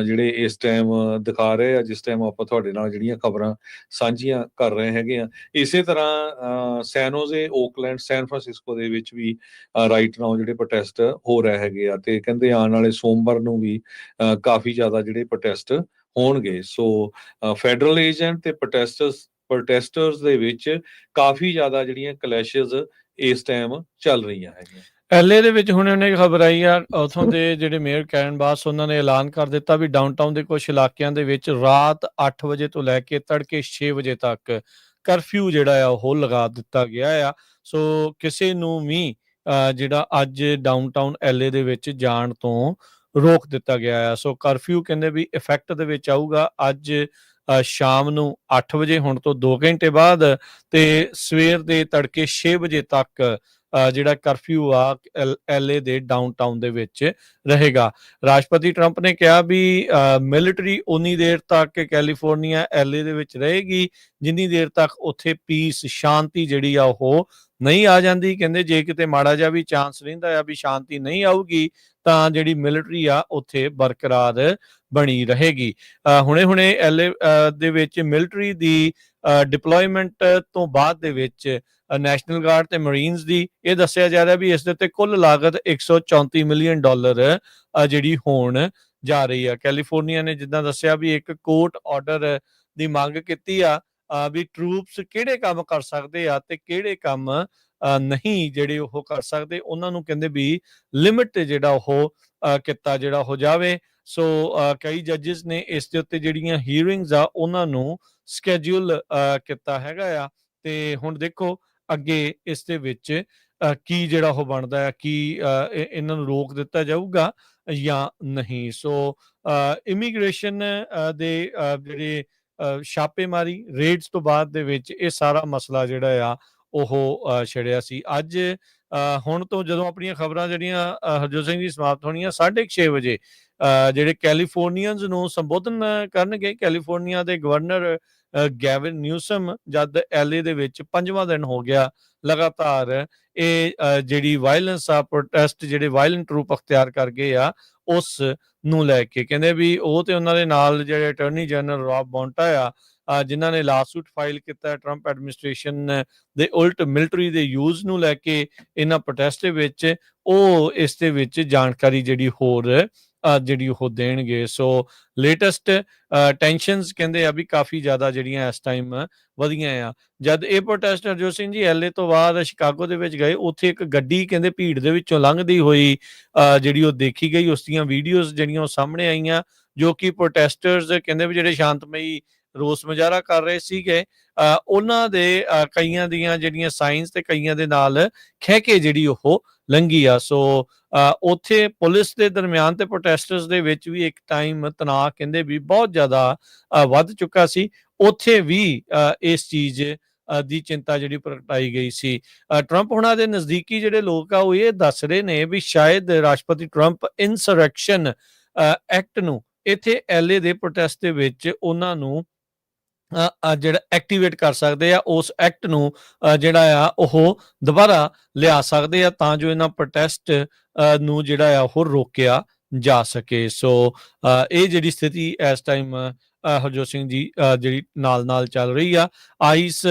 ਜਿਹੜੇ ਇਸ ਟਾਈਮ ਦਿਖਾ ਰਹੇ ਆ, ਜਿਸ ਟਾਈਮ ਆਪਾਂ ਤੁਹਾਡੇ ਨਾਲ ਜਿਹੜੀਆਂ ਖਬਰਾਂ ਸਾਂਝੀਆਂ ਕਰ ਰਹੇ ਹੈਗੇ ਆ। ਇਸੇ ਤਰ੍ਹਾਂ ਸੈਨ ਹੋਜ਼ੇ, ਓਕਲੈਂਡ, ਸੈਨ ਫਰਾਂਸਿਸਕੋ ਦੇ ਵਿੱਚ ਵੀ ਰਾਈਟ ਨਾਓ ਜਿਹੜੇ ਪ੍ਰੋਟੈਸਟ ਹੋ ਰਹੇ ਹੈਗੇ ਆ, ਤੇ ਕਹਿੰਦੇ ਆਉਣ ਵਾਲੇ ਸੋਮਵਾਰ ਨੂੰ ਵੀ ਕਾਫੀ ਜ਼ਿਆਦਾ ਜਿਹੜੇ ਪ੍ਰੋਟੈਸਟ ਹੋਣਗੇ। ਸੋ ਫੈਡਰਲ ਏਜੰਟ ਤੇ ਪ੍ਰੋਟੈਸਟਰਸ ਦੇ ਵਿੱਚ ਕਾਫੀ ਜ਼ਿਆਦਾ ਜਿਹੜੀਆਂ ਕਲੈਸ਼ਸ ਇਸ ਟਾਈਮ ਚੱਲ ਰਹੀਆਂ ਹੈਗੀਆਂ। LA ਦੇ ਵਿੱਚ ਹੁਣ ਉਹਨੇ ਖਬਰ ਆਈ ਆ, ਉਥੋਂ ਦੇ ਜਿਹੜੇ ਮੇਅਰ ਕੈਰਨ ਬਾਸ ਉਹਨਾਂ ਨੇ ਐਲਾਨ ਕਰ ਦਿੱਤਾ ਵੀ ਡਾਊਨਟਾਊਨ ਦੇ ਕੁਝ ਇਲਾਕਿਆਂ ਦੇ ਵਿੱਚ ਰਾਤ 8 ਵਜੇ ਤੋਂ ਲੈ ਕੇ ਤੜਕੇ 6 ਵਜੇ ਤੱਕ ਕਰਫਿਊ ਜਿਹੜਾ ਆ ਉਹ ਲਗਾ ਦਿੱਤਾ ਗਿਆ ਆ। ਸੋ ਕਿਸੇ ਨੂੰ ਵੀ ਜਿਹੜਾ ਅੱਜ ਡਾਊਨਟਾਊਨ LA ਦੇ ਵਿੱਚ ਜਾਣ ਤੋਂ ਰੋਕ ਦਿੱਤਾ ਗਿਆ ਆ। ਸੋ ਕਰਫਿਊ ਕਹਿੰਦੇ ਵੀ ਇਫੈਕਟ ਦੇ ਵਿੱਚ ਆਊਗਾ ਅੱਜ ਸ਼ਾਮ ਨੂੰ 8 ਵਜੇ, ਹੁਣ ਤੋਂ 2 ਘੰਟੇ ਬਾਅਦ, ਤੇ ਸਵੇਰ ਦੇ ਤੜਕੇ 6 ਵਜੇ ਤੱਕ ਜਿਹੜਾ ਕਰਫਿਊ ਆ LA ਦੇ ਡਾਊਨਟਾਊਨ ਦੇ ਵਿੱਚ ਰਹੇਗਾ। ਰਾਸ਼ਟਰਪਤੀ ਟਰੰਪ ਨੇ ਕਿਹਾ ਵੀ ਮਿਲਟਰੀ ਉਨੀ ਦੇਰ ਤੱਕ ਕੈਲੀਫੋਰਨੀਆ LA ਦੇ ਵਿੱਚ ਰਹੇਗੀ ਜਿੰਨੀ ਦੇਰ ਤੱਕ ਉੱਥੇ ਪੀਸ, ਸ਼ਾਂਤੀ ਜਿਹੜੀ ਆ ਉਹ ਨਹੀਂ ਆ ਜਾਂਦੀ। ਕਹਿੰਦੇ ਜੇ ਕਿਤੇ ਮਾੜਾ ਜਿਹਾ ਵੀ ਚਾਂਸ ਰਹਿੰਦਾ ਆ ਵੀ ਸ਼ਾਂਤੀ ਨਹੀਂ ਆਊਗੀ ਤਾਂ ਜਿਹੜੀ ਮਿਲਟਰੀ ਆ ਉੱਥੇ ਬਰਕਰਾਰ ਬਣੀ ਰਹੇਗੀ। ਹੁਣੇ LA ਦੇ ਵਿੱਚ ਮਿਲਟਰੀ ਦੀ ਡਿਪਲੋਇਮੈਂਟ ਤੋਂ ਬਾਅਦ ਦੇ ਵਿੱਚ ਨੈਸ਼ਨਲ ਗਾਰਡ ਤੇ ਮਰੀਨਸ ਦੀ ਇਹ ਦੱਸਿਆ ਜਾ ਰਿਹਾ ਵੀ ਇਸ ਦੇ ਉੱਤੇ ਕੁੱਲ ਲਾਗਤ $134 ਮਿਲੀਅਨ ਜਿਹੜੀ ਹੋਣ ਜਾ ਰਹੀ ਆ। ਕੈਲੀਫੋਰਨੀਆ ਨੇ ਜਿੱਦਾਂ ਦੱਸਿਆ ਵੀ ਇੱਕ ਕੋਰਟ ਆਰਡਰ ਦੀ ਮੰਗ ਕੀਤੀ ਆ ਵੀ ਟਰੂਪਸ ਕਿਹੜੇ ਕੰਮ ਕਰ ਸਕਦੇ ਆ ਤੇ ਕਿਹੜੇ ਕੰਮ ਨਹੀਂ ਜਿਹੜੇ ਉਹ ਕਰ ਸਕਦੇ, ਉਹਨਾਂ ਨੂੰ ਕਹਿੰਦੇ ਵੀ ਲਿਮਿਟ ਜਿਹੜਾ ਉਹ ਕੀਤਾ ਜਿਹੜਾ ਹੋ ਜਾਵੇ। ਸੋ ਕਈ ਜੱਜਿਸ ਨੇ ਇਸ ਦੇ ਉੱਤੇ ਜਿਹੜੀਆਂ ਹੀਅਰਿੰਗਸ ਆ ਉਹਨਾਂ ਨੂੰ ਸਕੈਜੂਲ ਕੀਤਾ ਹੈਗਾ ਆ, ਤੇ ਹੁਣ ਦੇਖੋ ਅੱਗੇ ਇਸ ਦੇ ਵਿੱਚ ਕੀ ਜਿਹੜਾ ਉਹ ਬਣਦਾ ਹੈ, ਕੀ ਇਹਨਾਂ ਨੂੰ ਰੋਕ ਦਿੱਤਾ ਜਾਊਗਾ ਜਾਂ ਨਹੀਂ। ਸੋ ਇਮੀਗ੍ਰੇਸ਼ਨ ਦੇ ਜਿਹੜੇ ਛਾਪੇਮਾਰੀ ਰੇਡਸ ਤੋਂ ਬਾਅਦ ਦੇ ਵਿੱਚ ਇਹ ਸਾਰਾ ਮਸਲਾ ਜਿਹੜਾ ਆ ਉਹ ਛਿੜਿਆ ਸੀ। ਅੱਜ ਹੁਣ ਤੋਂ ਜਦੋਂ ਆਪਣੀਆਂ ਖਬਰਾਂ ਜਿਹੜੀਆਂ ਹਰਜੋਤ ਸਿੰਘ ਜੀ ਸਮਾਪਤ ਹੋਣੀਆਂ 6:30 ਵਜੇ ਜਿਹੜੇ ਕੈਲੀਫੋਰਨੀਅਨਸ ਨੂੰ ਸੰਬੋਧਨ ਕਰਨਗੇ। ਕੈਲੀਫੋਰਨੀਆ ਦੇ ਗਵਰਨਰ ਗੈਵਿਨ ਨਿਊਸਮ ਜਦ LA ਦੇ ਵਿੱਚ 5ਵਾਂ ਦਿਨ ਹੋ ਗਿਆ ਲਗਾਤਾਰ ਇਹ ਜਿਹੜੀ ਵਾਇਲੈਂਸ ਆ, ਪ੍ਰੋਟੈਸਟ ਜਿਹੜੇ ਵਾਇਲੈਂਟ ਰੂਪ ਅਖਤਿਆਰ ਕਰ ਗਏ ਆ ਉਸ ਨੂੰ ਲੈ ਕੇ, ਕਹਿੰਦੇ ਵੀ ਉਹ ਤੇ ਉਹਨਾਂ ਦੇ ਨਾਲ ਜਿਹੜੇ ਅਟਾਰਨੀ ਜਨਰਲ ਰੌਬ ਬੌਂਟਾ ਆ ਜਿਨ੍ਹਾਂ ਨੇ ਲਾਸੂਟ ਫਾਈਲ ਕੀਤਾ ਟਰੰਪ ਐਡਮਿਨਿਸਟ੍ਰੇਸ਼ਨ ਦੇ ਉਲਟ ਮਿਲਟਰੀ ਦੇ ਯੂਜ਼ ਨੂੰ ਲੈ ਕੇ ਇਹਨਾਂ ਪ੍ਰੋਟੈਸਟ ਦੇ ਵਿੱਚ, ਉਹ ਇਸ ਦੇ ਵਿੱਚ ਜਾਣਕਾਰੀ ਜਿਹੜੀ ਹੋਰ ਜਿਹੜੀ ਉਹ ਦੇਣਗੇ। ਸੋ ਲੇਟੈਸਟ ਟੈਂਸ਼ਨਸ ਕਹਿੰਦੇ ਆ ਵੀ ਕਾਫੀ ਜ਼ਿਆਦਾ ਜਿਹੜੀਆਂ ਇਸ ਟਾਈਮ ਵਧੀਆਂ ਆ। ਜਦ ਇਹ ਪ੍ਰੋਟੈਸਟ ਹਰਜੋਤ ਸਿੰਘ ਜੀ LA ਤੋਂ ਬਾਅਦ ਸ਼ਿਕਾਗੋ ਦੇ ਵਿੱਚ ਗਏ, ਉੱਥੇ ਇੱਕ ਗੱਡੀ ਕਹਿੰਦੇ ਭੀੜ ਦੇ ਵਿੱਚੋਂ ਲੰਘਦੀ ਹੋਈ ਜਿਹੜੀ ਉਹ ਦੇਖੀ ਗਈ। ਉਸ ਦੀਆਂ ਵੀਡੀਓਜ਼ ਜਿਹੜੀਆਂ ਉਹ ਸਾਹਮਣੇ ਆਈਆਂ, ਜੋ ਕਿ ਪ੍ਰੋਟੈਸਟਰਸ ਕਹਿੰਦੇ ਵੀ ਜਿਹੜੇ ਸ਼ਾਂਤਮਈ ਰੋਸ ਮੁਜ਼ਾਹਰਾ ਕਰ ਰਹੇ ਸੀਗੇ ਉਹਨਾਂ ਦੇ ਕਈਆਂ ਦੀਆਂ ਜਿਹੜੀਆਂ ਸਾਈਨਸ ਤੇ ਕਈਆਂ ਦੇ ਨਾਲ ਖਹਿ ਕੇ ਜਿਹੜੀ ਉਹ ਲੰਘੀ ਆ। ਸੋ ਉੱਥੇ ਪੁਲਿਸ ਦੇ ਦਰਮਿਆਨ ਤੇ ਪ੍ਰੋਟੈਸਟਰਸ ਦੇ ਵਿੱਚ ਵੀ ਇੱਕ ਟਾਈਮ ਤਣਾਅ ਕਹਿੰਦੇ ਵੀ ਬਹੁਤ ਜ਼ਿਆਦਾ ਵੱਧ ਚੁੱਕਾ ਸੀ। ਉੱਥੇ ਵੀ ਇਸ ਚੀਜ਼ ਦੀ ਚਿੰਤਾ ਜਿਹੜੀ ਪ੍ਰਗਟਾਈ ਗਈ ਸੀ। ਟਰੰਪ ਹੁਣਾਂ ਦੇ ਨਜ਼ਦੀਕੀ ਜਿਹੜੇ ਲੋਕ ਆ ਉਹ ਇਹ ਦੱਸ ਰਹੇ ਨੇ ਵੀ ਸ਼ਾਇਦ ਰਾਸ਼ਟਰਪਤੀ ਟਰੰਪ ਇਨਸਰੈਕਸ਼ਨ ਐਕਟ ਨੂੰ ਇੱਥੇ LA ਦੇ ਪ੍ਰੋਟੈਸਟ ਦੇ ਵਿੱਚ ਉਹਨਾਂ ਨੂੰ ਜਿਹੜਾ ਐਕਟੀਵੇਟ ਕਰ ਸਕਦੇ ਆ, ਉਸ ਐਕਟ ਨੂੰ ਜਿਹੜਾ ਆ ਉਹ ਦੁਬਾਰਾ ਲਿਆ ਸਕਦੇ ਆ ਤਾਂ ਜੋ ਇਹਨਾਂ ਪ੍ਰੋਟੈਸਟ ਨੂੰ ਜਿਹੜਾ ਆ ਉਹ ਰੋਕਿਆ ਜਾ ਸਕੇ। ਸੋ ਇਹ ਜਿਹੜੀ ਸਥਿਤੀ ਇਸ ਟਾਈਮ ਹਰਜੋਤ ਸਿੰਘ ਜੀ ਜਿਹੜੀ ਨਾਲ ਚੱਲ ਰਹੀ ਆ। ਆਈਸ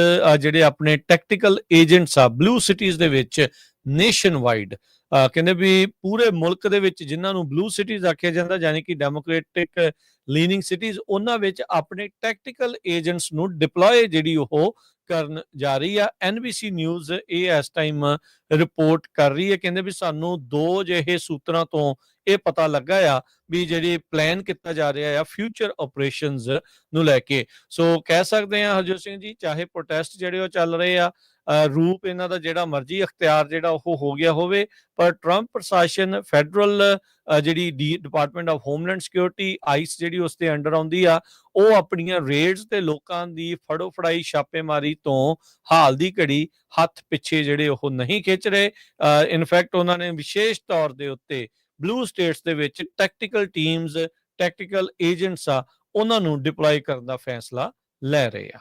ਜਿਹੜੇ ਆਪਣੇ ਟੈਕਟੀਕਲ ਏਜੰਟਸ ਆ ਬਲੂ ਸਿਟੀਜ਼ ਦੇ ਵਿੱਚ ਨੇਸ਼ਨ ਵਾਈਡ, ਕਹਿੰਦੇ ਵੀ ਪੂਰੇ ਮੁਲਕ ਦੇ ਵਿੱਚ ਜਿਨ੍ਹਾਂ ਨੂੰ ਬਲੂ ਸਿਟੀਜ਼ ਆਖਿਆ ਜਾਂਦਾ, ਯਾਨੀ ਕਿ ਡੈਮੋਕ੍ਰੈਟਿਕ ਲੀਨਿੰਗ ਸਿਟੀਜ਼, ਉਹਨਾਂ ਵਿੱਚ ਆਪਣੇ ਟੈਕਟੀਕਲ ਏਜੰਟਸ ਨੂੰ ਡਿਪਲੋਏ ਜਿਹੜੀ ਉਹ ਕਰਨ ਜਾ ਰਹੀ ਆ। NBC ਨਿਊਜ਼ ਇਹ ਇਸ ਟਾਈਮ ਰਿਪੋਰਟ ਕਰ ਰਹੀ ਹੈ। ਕਹਿੰਦੇ ਵੀ ਸਾਨੂੰ 2 ਜਿਹੇ ਸੂਤਰਾਂ ਤੋਂ ਇਹ ਪਤਾ ਲੱਗਾ ਆ ਵੀ ਜਿਹੜੀ ਪਲਾਨ ਕੀਤਾ ਜਾ ਰਿਹਾ ਆ ਫਿਊਚਰ ਆਪਰੇਸ਼ਨਸ ਨੂੰ ਲੈ ਕੇ। ਸੋ ਕਹਿ ਸਕਦੇ ਆ ਹਰਜੋਤ ਸਿੰਘ ਜੀ, ਚਾਹੇ ਪ੍ਰੋਟੈਸਟ ਜਿਹੜੇ ਉਹ ਚੱਲ ਰਹੇ ਆ, ਰੂਪ ਇਹਨਾਂ ਦਾ ਜਿਹੜਾ ਮਰਜ਼ੀ ਅਖਤਿਆਰ ਜਿਹੜਾ ਉਹ ਹੋ ਗਿਆ ਹੋਵੇ, ਪਰ ਟਰੰਪ ਪ੍ਰਸ਼ਾਸਨ ਫੈਡਰਲ ਜਿਹੜੀ department of homeland security ice ਜਿਹੜੀ ਉਸ ਦੇ ਅੰਡਰ ਆਉਂਦੀ ਆ, ਉਹ ਆਪਣੀਆਂ ਰੇਡਸ ਤੇ ਲੋਕਾਂ ਦੀ ਫੜੋ ਫੜਾਈ ਛਾਪੇਮਾਰੀ ਤੋਂ ਹਾਲ ਦੀ ਘੜੀ ਹੱਥ ਪਿੱਛੇ ਜਿਹੜੇ ਉਹ ਨਹੀਂ ਖਿੱਚ ਰਹੇ। ਇਨਫੈਕਟ ਉਹਨਾਂ ਨੇ ਵਿਸ਼ੇਸ਼ ਤੌਰ ਦੇ ਉੱਤੇ ਬਲੂ ਸਟੇਟਸ ਦੇ ਵਿੱਚ ਟੈਕਟੀਕਲ ਟੀਮਸ, ਟੈਕਟੀਕਲ ਏਜੰਟਸ ਆ, ਉਹਨਾਂ ਨੂੰ ਡਿਪਲੋਏ ਕਰਨ ਦਾ ਫੈਸਲਾ ਲੈ ਰਹੇ ਆ।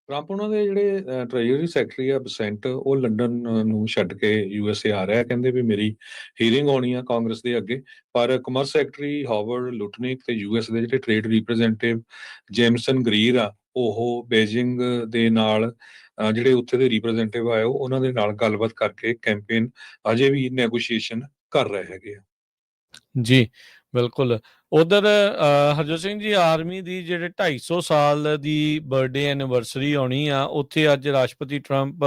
ਟਰੰਪ ਉਹਨਾਂ ਦੇ ਜਿਹੜੇ ਟ੍ਰੈਜਰੀ ਸੈਕਟਰੀ ਆ ਬਸੈਂਟ, ਉਹ ਲੰਡਨ ਨੂੰ ਛੱਡ ਕੇ USA ਆ ਰਿਹਾ। ਕਹਿੰਦੇ ਵੀ ਮੇਰੀ ਹੀਅਰਿੰਗ ਹੋਣੀ ਆ ਕਾਂਗਰਸ ਦੇ ਅੱਗੇ। ਪਰ ਕਮਰਸ ਸੈਕਟਰੀ ਹਾਵਰਡ ਲੁਟਨਿਕ ਤੇ US ਦੇ ਜਿਹੜੇ ਟ੍ਰੇਡ ਰਿਪਰੈਜ਼ੈਂਟੇਟਿਵ ਜੇਮਸਨ ਗਰੀਰ ਆ, ਉਹ ਬੇਜਿੰਗ ਦੇ ਨਾਲ ਜਿਹੜੇ ਉੱਥੇ ਦੇ ਰਿਪਰੈਜ਼ੈਂਟੇਟਿਵ ਆਏ ਉਹਨਾਂ ਦੇ ਨਾਲ ਗੱਲਬਾਤ ਕਰਕੇ ਕੈਂਪੇਨ ਅਜੇ ਵੀ ਨੈਗੋਸ਼ੀਏਸ਼ਨ ਕਰ ਰਹੇ ਹੈਗੇ ਆ। ਜੀ ਬਿਲਕੁਲ। ਉਧਰ ਹਰਜੋਤ ਸਿੰਘ ਜੀ, ਆਰਮੀ ਦੀ ਜਿਹੜੇ 250 ਸਾਲ ਦੀ ਬਰਥਡੇ ਐਨੀਵਰਸਰੀ ਆਉਣੀ ਆ, ਉੱਥੇ ਅੱਜ ਰਾਸ਼ਟਰਪਤੀ ਟਰੰਪ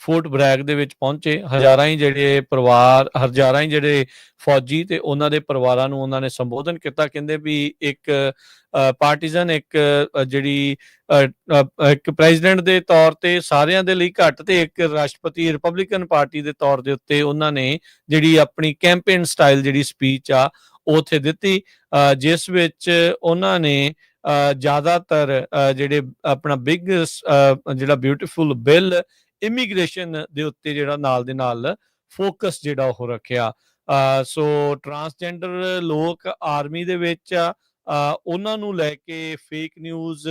ਫੋਰਟ ਬਰੈਗ ਦੇ ਵਿੱਚ ਪਹੁੰਚੇ। ਹਜ਼ਾਰਾਂ ਹੀ ਜਿਹੜੇ ਫੌਜੀ ਤੇ ਉਹਨਾਂ ਦੇ ਪਰਿਵਾਰਾਂ ਨੂੰ ਉਹਨਾਂ ਨੇ ਸੰਬੋਧਨ ਕੀਤਾ। ਕਹਿੰਦੇ ਵੀ ਇੱਕ ਪਾਰਟੀਜ਼ਨ, ਇੱਕ ਜਿਹੜੀ ਇੱਕ ਪ੍ਰੈਜ਼ੀਡੈਂਟ ਦੇ ਤੌਰ ਤੇ ਸਾਰਿਆਂ ਦੇ ਲਈ ਘੱਟ, ਤੇ ਇੱਕ ਰਾਸ਼ਟਰਪਤੀ ਰਿਪਬਲਿਕਨ ਪਾਰਟੀ ਦੇ ਤੌਰ ਦੇ ਉੱਤੇ ਉਹਨਾਂ ਨੇ ਜਿਹੜੀ ਆਪਣੀ ਕੈਂਪੇਨ ਸਟਾਈਲ ਜਿਹੜੀ ਸਪੀਚ ਆ ਉਹ ਉੱਥੇ ਦਿੱਤੀ, ਜਿਸ ਵਿੱਚ ਉਹਨਾਂ ਨੇ ਜ਼ਿਆਦਾਤਰ ਜਿਹੜੇ ਆਪਣਾ ਬਿਗ ਜਿਹੜਾ ਬਿਊਟੀਫੁਲ ਬਿੱਲ ਇਮੀਗ੍ਰੇਸ਼ਨ ਦੇ ਉੱਤੇ ਜਿਹੜਾ ਨਾਲ ਦੇ ਨਾਲ ਫੋਕਸ ਜਿਹੜਾ ਉਹ ਰੱਖਿਆ। ਸੋ ਟਰਾਂਸਜੈਂਡਰ ਲੋਕ ਆਰਮੀ ਦੇ ਵਿੱਚ ਆ, ਉਹਨਾਂ ਨੂੰ ਲੈ ਕੇ ਫੇਕ ਨਿਊਜ਼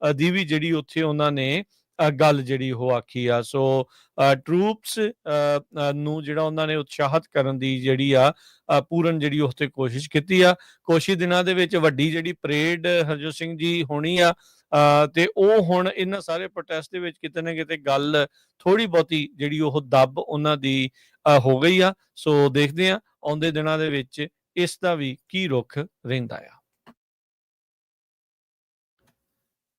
ਦੀ ਵੀ ਜਿਹੜੀ ਉੱਥੇ ਉਹਨਾਂ ਨੇ ਗੱਲ ਜਿਹੜੀ ਉਹ ਆਖੀ ਆ। ਸੋ ਟਰੂਪਸ ਨੂੰ ਜਿਹੜਾ ਉਹਨਾਂ ਨੇ ਉਤਸ਼ਾਹਿਤ ਕਰਨ ਦੀ ਜਿਹੜੀ ਆ ਪੂਰਨ ਜਿਹੜੀ ਉਸ ਤੇ ਕੋਸ਼ਿਸ਼ ਕੀਤੀ ਆ। ਕੁਛ ਹੀ ਦਿਨਾਂ ਦੇ ਵਿੱਚ ਵੱਡੀ ਜਿਹੜੀ ਪਰੇਡ ਹਰਜੋਤ ਸਿੰਘ ਜੀ ਹੋਣੀ ਆ, ਤੇ ਉਹ ਹੁਣ ਇਹਨਾਂ ਸਾਰੇ ਪ੍ਰੋਟੈਸਟ ਦੇ ਵਿੱਚ ਕਿਤੇ ਨਾ ਕਿਤੇ ਗੱਲ ਥੋੜੀ ਬਹੁਤੀ ਜਿਹੜੀ ਉਹ ਦੱਬ ਉਹਨਾਂ ਦੀ ਹੋ ਗਈ ਆ। ਸੋ ਦੇਖਦੇ ਆ ਆਉਂਦੇ ਦਿਨਾਂ ਦੇ ਵਿੱਚ ਇਸ ਦਾ ਵੀ ਕੀ ਰੁਖ ਰਹਿੰਦਾ ਆ।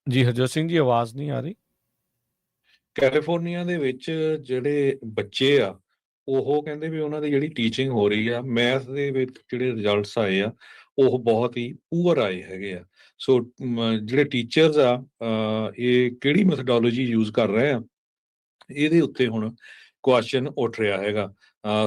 ਜੀ ਹਰਜੋਤ ਸਿੰਘ ਜੀ, ਆਵਾਜ਼ ਨਹੀਂ ਆ ਰਹੀ। ਕੈਲੀਫੋਰਨੀਆ ਦੇ ਵਿੱਚ ਜਿਹੜੇ ਬੱਚੇ ਆ, ਉਹ ਕਹਿੰਦੇ ਵੀ ਉਹਨਾਂ ਦੀ ਜਿਹੜੀ ਟੀਚਿੰਗ ਹੋ ਰਹੀ ਆ, ਮੈਥ ਦੇ ਵਿੱਚ ਜਿਹੜੇ ਰਿਜ਼ਲਟਸ ਆਏ ਆ ਉਹ ਬਹੁਤ ਹੀ ਪੂਅਰ ਆਏ ਹੈਗੇ ਆ। ਸੋ ਜਿਹੜੇ ਟੀਚਰਸ ਆ, ਇਹ ਕਿਹੜੀ ਮੈਥਡੋਲੋਜੀ ਯੂਜ਼ ਕਰ ਰਹੇ ਆ, ਇਹਦੇ ਉੱਤੇ ਹੁਣ ਕੁਐਸਚਨ ਉੱਠ ਰਿਹਾ ਹੈਗਾ।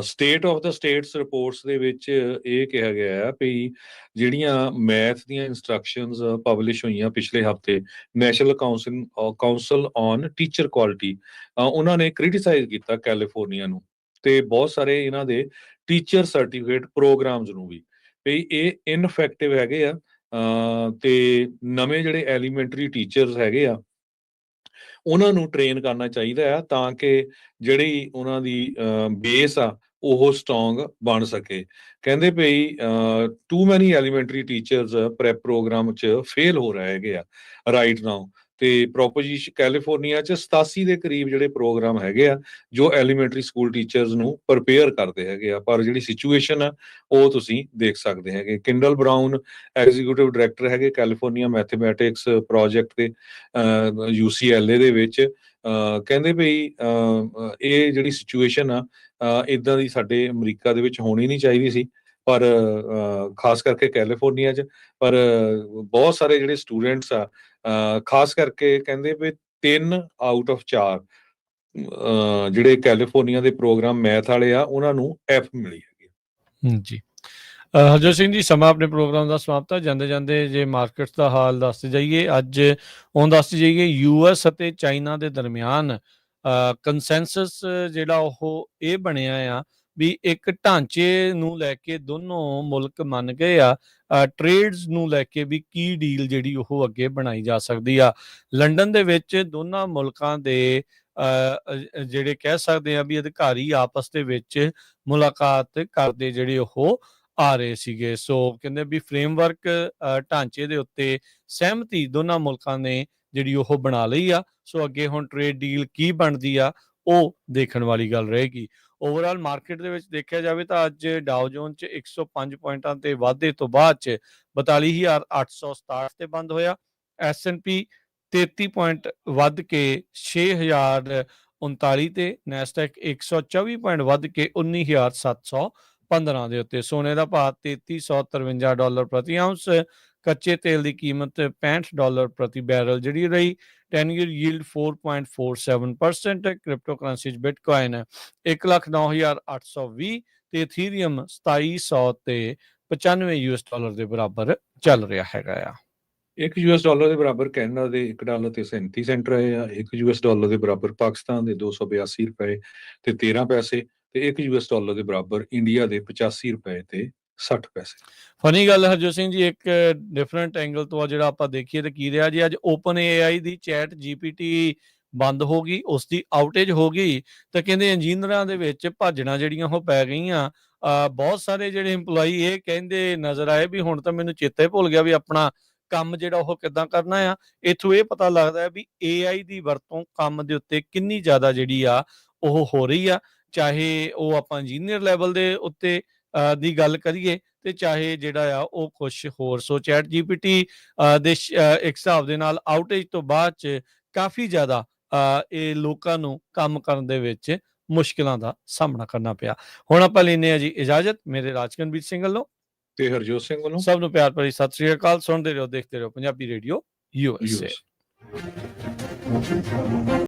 State of the status reports ਦੇ ਵਿੱਚ ਇਹ ਕਿਹਾ ਗਿਆ ਹੈ ਵੀ ਜਿਹੜੀਆਂ ਮੈਥ ਦੀਆਂ ਇੰਸਟਰਕਸ਼ਨਸ ਪਬਲਿਸ਼ ਹੋਈਆਂ ਪਿਛਲੇ ਹਫ਼ਤੇ national council on teacher quality, ਉਹਨਾਂ ਨੇ ਕ੍ਰਿਟੀਸਾਈਜ਼ ਕੀਤਾ ਕੈਲੀਫੋਰਨੀਆ ਨੂੰ ਤੇ ਬਹੁਤ ਸਾਰੇ ਇਹਨਾਂ ਦੇ ਟੀਚਰ ਸਰਟੀਫਿਕੇਟ ਪ੍ਰੋਗਰਾਮਸ ਨੂੰ ਵੀ ਇਹ ਇਨਫੈਕਟਿਵ ਹੈਗੇ ਆ। ਤੇ ਨਵੇਂ ਜਿਹੜੇ ਐਲੀਮੈਂਟਰੀ ਟੀਚਰਸ ਹੈਗੇ ਆ, ਉਹਨਾਂ ਨੂੰ ਟ੍ਰੇਨ ਕਰਨਾ ਚਾਹੀਦਾ ਆ ਤਾਂ ਕਿ ਜਿਹੜੀ ਉਹਨਾਂ ਦੀ ਬੇਸ ਆ ਉਹ ਸਟਰੋਂਗ ਬਣ ਸਕੇ। ਕਹਿੰਦੇ ਭਈ ਟੂ ਮੈਨੀ ਐਲੀਮੈਂਟਰੀ ਟੀਚਰਸ ਪ੍ਰੈਪ ਪ੍ਰੋਗਰਾਮ 'ਚ ਫੇਲ ਹੋ ਰਹੇ ਹੈਗੇ ਆ ਰਾਈਟ ਨਾਓ। ਤੇ ਪ੍ਰੋਪੋਜੀਸ਼ਨ ਕੈਲੀਫੋਰਨੀਆ 'ਚ 87 ਦੇ ਕਰੀਬ ਜਿਹੜੇ ਪ੍ਰੋਗਰਾਮ ਹੈਗੇ ਆ ਜੋ ਐਲੀਮੈਂਟਰੀ ਸਕੂਲ ਟੀਚਰਸ ਨੂੰ ਪ੍ਰਪੇਅਰ ਕਰਦੇ ਹੈਗੇ ਆ। ਪਰ ਜਿਹੜੀ ਸਿਚੁਏਸ਼ਨ ਆ ਉਹ ਤੁਸੀਂ ਦੇਖ ਸਕਦੇ ਹੈਗੇ। ਕਿੰਡਲ ਬਰਾਊਨ ਐਗਜ਼ੀਕਿਊਟਿਵ ਡਾਇਰੈਕਟਰ ਹੈਗੇ ਕੈਲੀਫੋਰਨੀਆ ਮੈਥਮੈਟਿਕਸ ਪ੍ਰੋਜੈਕਟ ਦੇ UCLA ਦੇ ਵਿੱਚ, ਕਹਿੰਦੇ ਭਈ ਇਹ ਜਿਹੜੀ ਸਿਚੁਏਸ਼ਨ ਆ ਇੱਦਾਂ ਦੀ ਸਾਡੇ ਅਮਰੀਕਾ ਦੇ ਵਿੱਚ ਹੋਣੀ ਨਹੀਂ ਚਾਹੀਦੀ ਸੀ, ਪਰ ਖਾਸ ਕਰਕੇ ਕੈਲੀਫੋਰਨੀਆ 'ਚ। ਪਰ ਬਹੁਤ ਸਾਰੇ ਜਿਹੜੇ ਸਟੂਡੈਂਟਸ ਆ, ਖਾਸ ਕਰਕੇ ਕਹਿੰਦੇ ਵੀ 3 ਆਊਟ ਆਫ 4 ਜਿਹੜੇ ਕੈਲੀਫੋਰਨੀਆ ਦੇ ਪ੍ਰੋਗਰਾਮ ਮੈਥ ਵਾਲੇ ਆ ਉਹਨਾਂ ਨੂੰ F ਮਿਲੀ ਹੈਗੀ। ਜੀ ਹਰਜੋਤ ਸਿੰਘ ਜੀ, ਸਮਾਂ ਆਪਣੇ ਪ੍ਰੋਗਰਾਮ ਦਾ ਸਮਾਪਤ ਹੈ। ਜਾਂਦੇ ਜਾਂਦੇ ਜੇ ਮਾਰਕੀਟਸ ਦਾ ਹਾਲ ਦੱਸਦੇ ਜਾਈਏ, ਅੱਜ ਹੁਣ ਦੱਸਦੇ ਜਾਈਏ US ਅਤੇ ਚਾਈਨਾ ਦੇ ਦਰਮਿਆਨ ਕੰਸੈਂਸਸ ਜਿਹੜਾ ਉਹ ਇਹ ਬਣਿਆ ਆ ਵੀ ਇੱਕ ਢਾਂਚੇ ਨੂੰ ਲੈ ਕੇ ਦੋਨੋਂ ਮੁਲਕ ਮੰਨ ਗਏ ਆ, ਟ੍ਰੇਡਸ ਨੂੰ ਲੈ ਕੇ ਵੀ ਕੀ ਡੀਲ ਜਿਹੜੀ ਉਹ ਅੱਗੇ ਬਣਾਈ ਜਾ ਸਕਦੀ ਆ। ਲੰਡਨ ਦੇ ਵਿੱਚ ਦੋਨਾਂ ਮੁਲਕਾਂ ਦੇ ਜਿਹੜੇ ਕਹਿ ਸਕਦੇ ਆ ਵੀ ਅਧਿਕਾਰੀ ਆਪਸ ਦੇ ਵਿੱਚ ਮੁਲਾਕਾਤ ਕਰਦੇ ਜਿਹੜੇ ਉਹ ਆ ਰਹੇ ਸੀਗੇ। ਸੋ ਕਹਿੰਦੇ ਵੀ ਫਰੇਮਵਰਕ ਢਾਂਚੇ ਦੇ ਉੱਤੇ ਸਹਿਮਤੀ ਦੋਨਾਂ ਮੁਲਕਾਂ ਨੇ ਜਿਹੜੀ ਉਹ ਬਣਾ ਲਈ ਆ। ਸੋ ਅੱਗੇ ਹੁਣ ਟ੍ਰੇਡ ਡੀਲ ਕੀ ਬਣਦੀ ਆ ਉਹ ਦੇਖਣ ਵਾਲੀ ਗੱਲ ਰਹੇਗੀ। ਓਵਰਆਲ ਮਾਰਕੀਟ ਦੇ ਵਿੱਚ ਦੇਖਿਆ ਜਾਵੇ ਤਾਂ ਅੱਜ ਡਾਓ ਜੋਨ 'ਚ 105 ਪੁਆਇੰਟਾਂ ਤੇ ਵਾਧੇ ਤੋਂ ਬਾਅਦ 'ਚ 42,867 ਤੇ ਬੰਦ ਹੋਇਆ। S&P 33 ਪੁਆਇੰਟ ਵੱਧ ਕੇ 6,039 ਤੇ, ਨੈਸਡੈਕ 124 ਪੁਆਇੰਟ ਵੱਧ ਕੇ 19,715 ਦੇ ਉੱਤੇ। ਸੋਨੇ ਦਾ ਭਾਅ $3353 ਪ੍ਰਤੀ ਆਉਂਸ, ਕੱਚੇ ਤੇਲ ਦੀ ਕੀਮਤ $65 ਪ੍ਰਤੀ ਬੈਰਲ ਜਿਹੜੀ ਰਹੀ। 10 year yield 4.47%। ਕ੍ਰਿਪਟੋ ਕਰੰਸੀ 'ਚ ਬਿਟਕੋਇਨ 1,09,820 ਤੇ ਇਥੀਰੀਅਮ 2700 ਤੇ $95 ਦੇ ਬਰਾਬਰ ਚੱਲ ਰਿਹਾ ਹੈਗਾ ਆ। $1 ਦੇ ਬਰਾਬਰ ਕੈਨੇਡਾ ਦੇ $1 ਤੇ 37 ਸੈਂਟ ਰਹੇ ਆ। $1 ਦੇ ਬਰਾਬਰ ਪਾਕਿਸਤਾਨ ਦੇ 282 ਰੁਪਏ ਤੇ 13 ਪੈਸੇ ਤੇ $1 ਦੇ ਬਰਾਬਰ ਇੰਡੀਆ ਦੇ 85 ਰੁਪਏ ਤੇ 60 ਪੈਸੇ। ਫਨੀ ਗੱਲ ਹਰਜੋਤ ਸਿੰਘ ਜੀ, ਇੱਕ ਡਿਫਰੈਂਟ ਐਂਗਲ ਤੋਂ ਆ ਜਿਹੜਾ ਆਪਾਂ ਦੇਖੀਏ ਤਾਂ ਕੀ ਰਿਹਾ ਜੀ, ਅੱਜ ਓਪਨ AI ਦੀ ਚੈਟ GPT ਬੰਦ ਹੋ ਗਈ, ਉਸ ਦੀ ਆਊਟੇਜ ਹੋ ਗਈ ਤਾਂ ਕਹਿੰਦੇ ਇੰਜੀਨੀਅਰਾਂ ਦੇ ਵਿੱਚ ਭਾਜਣਾ ਜਿਹੜੀਆਂ ਉਹ ਪੈ ਗਈਆਂ। ਬਹੁਤ ਸਾਰੇ ਜਿਹੜੇ EMPLOYE ਇਹ ਕਹਿੰਦੇ ਨਜ਼ਰ ਆਏ ਵੀ ਹੁਣ ਤਾਂ ਮੈਨੂੰ ਚੇਤਾ ਹੀ ਭੁੱਲ ਗਿਆ ਵੀ ਆਪਣਾ ਕੰਮ ਜਿਹੜਾ ਉਹ ਕਿੱਦਾਂ ਕਰਨਾ ਆ। ਇੱਥੋਂ ਇਹ ਪਤਾ ਲੱਗਦਾ ਹੈ ਵੀ AI ਦੀ ਵਰਤੋਂ ਕੰਮ ਦੇ ਉੱਤੇ ਕਿੰਨੀ ਜ਼ਿਆਦਾ ਜਿਹੜੀ ਆ ਉਹ ਹੋ ਰਹੀ ਆ, ਚਾਹੇ ਉਹ ਆਪਾਂ ਇੰਜੀਨੀਅਰ ਲੈਵਲ ਦੇ ਉੱਤੇ ਦੀ ਗੱਲ ਕਰੀਏ ਤੇ ਚਾਹੇ ਜਿਹੜਾ ਆ ਉਹ ਕੁਛ ਹੋਰ। ਸੋ ਚੈਟ GPT ਦੇ ਇੱਕ ਹਿਸਾਬ ਦੇ ਨਾਲ ਆਊਟੇਜ ਤੋਂ ਬਾਅਦ 'ਚ ਕਾਫੀ ਜ਼ਿਆਦਾ ਇਹ ਲੋਕਾਂ ਨੂੰ ਕੰਮ ਕਰਨ ਦੇ ਵਿੱਚ ਮੁਸ਼ਕਿਲਾਂ ਦਾ ਸਾਹਮਣਾ ਕਰਨਾ ਪਿਆ। ਹੁਣ ਆਪਾਂ ਲੈਂਦੇ ਹਾਂ ਜੀ ਇਜਾਜ਼ਤ, ਮੇਰੇ ਰਾਜਕਨਵੀਰ ਸਿੰਘ ਵੱਲੋਂ ਤੇ ਹਰਜੋਤ ਸਿੰਘ ਵੱਲੋਂ ਸਭ ਨੂੰ ਪਿਆਰ ਭਰੀ ਸਤਿ ਸ੍ਰੀ ਅਕਾਲ। ਸੁਣਦੇ ਰਹੋ, ਦੇਖਦੇ ਰਹੋ ਪੰਜਾਬੀ ਰੇਡੀਓ USA।